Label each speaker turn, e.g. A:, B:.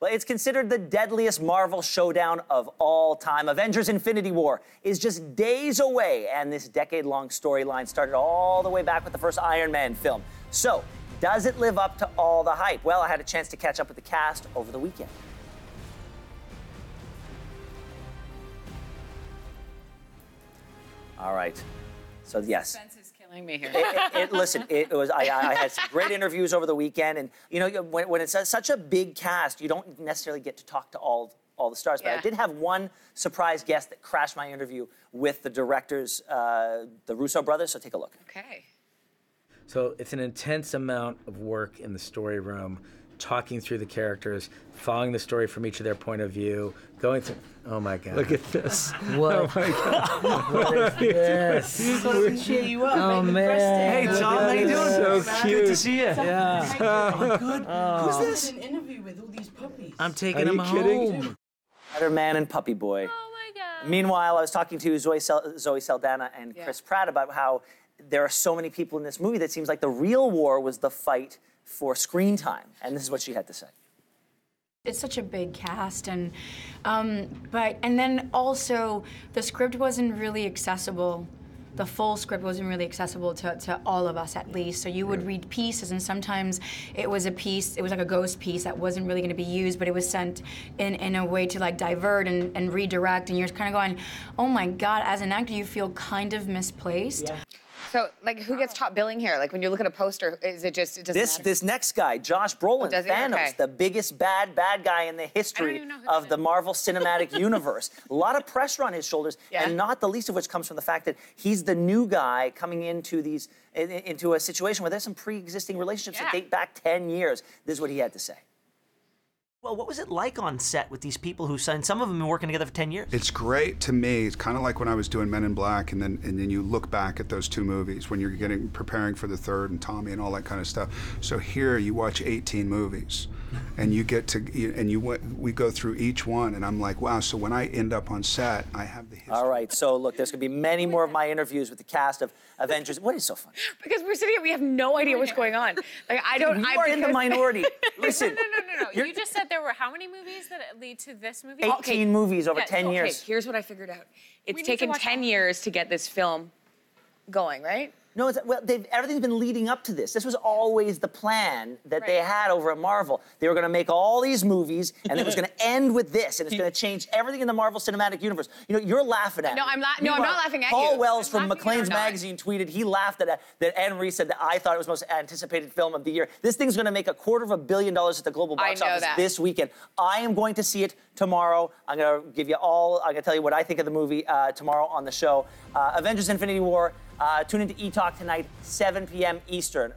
A: Well, it's considered the deadliest Marvel showdown of all time. Avengers Infinity War is just days away, and this decade-long storyline started all the way back with the first Iron Man film. So, does it live up to all the hype? Well, I had a chance to catch up with the cast over the weekend. All right. So, yes.
B: Me here.
A: Listen, it was. I had some great interviews over the weekend, and you know, when it's such a big cast, you don't necessarily get to talk to all the stars. But I did have one surprise guest that crashed my interview with the directors, the Russo brothers. So take a look.
B: Okay.
C: So it's an intense amount of work in the story room, talking through the characters, following the story from each of their point of view, going through. Oh my God!
D: Look at this!
C: What?
D: Oh my God!
C: What is this?
E: So cheer you up.
C: Oh man!
D: Hey Tom, how you doing? So cute.
C: Good to see you. Yeah.
E: Oh, good.
C: Oh.
E: Who's this? An interview with all these puppies.
C: I'm taking
D: Are
C: them
D: you kidding?
C: home.
A: Spider-Man and Puppy Boy.
B: Oh my God.
A: Meanwhile, I was talking to Zoe Saldana and Chris Pratt about how there are so many people in this movie that seems like the real war was the fight for screen time. And this is what she had to say.
F: It's such a big cast, and then also the script wasn't really accessible. The full script wasn't really accessible to all of us, at least. So you would read pieces, and sometimes it was a piece, it was like a ghost piece that wasn't really going to be used, but it was sent in a way to like divert and redirect, and you're kind of going, oh my God, as an actor, you feel kind of misplaced.
A: Yeah.
B: So, like, who gets top billing here? Like, when you look at a poster, is it just, it doesn't matter?
A: This next guy, Josh Brolin,
B: does he?
A: Thanos,
B: Okay.
A: the biggest bad guy in the history of the Marvel Cinematic Universe. A lot of pressure on his shoulders, and not the least of which comes from the fact that he's the new guy coming into a situation where there's some pre-existing relationships that date back 10 years. This is what he had to say.
G: Well, what was it like on set with these people who signed? Some of them have been working together for 10 years.
H: It's great to me. It's kind of like when I was doing Men in Black, and then you look back at those two movies when you're preparing for the third and Tommy and all that kind of stuff. So here you watch 18 movies, and you get to we go through each one, and I'm like, wow. So when I end up on set, I have the history.
A: All right. So look, there's going to be many more of my interviews with the cast of Avengers. What is so funny?
B: Because we're sitting here, we have no idea what's going on. Like, I don't.
A: You are in the minority.
I: No.
A: Listen.
I: You just said there were how many movies that lead to this movie?
A: 18 movies over 10 years.
B: Okay, here's what I figured out. It's taken 10 years to get this film going, right?
A: No, everything's been leading up to this. This was always the plan that they had over at Marvel. They were going to make all these movies, and it was going to end with this, and it's going to change everything in the Marvel Cinematic Universe. You know, you're laughing at me.
B: I'm not laughing at you.
A: Paul Wells from Maclean's Magazine tweeted, he laughed at that Henry said that I thought it was the most anticipated film of the year. This thing's going to make $250 million at the global box office this weekend. I am going to see it tomorrow. I'm going to tell you what I think of the movie tomorrow on the show. Avengers Infinity War. Tune into E! Talk tonight, 7 p.m. Eastern.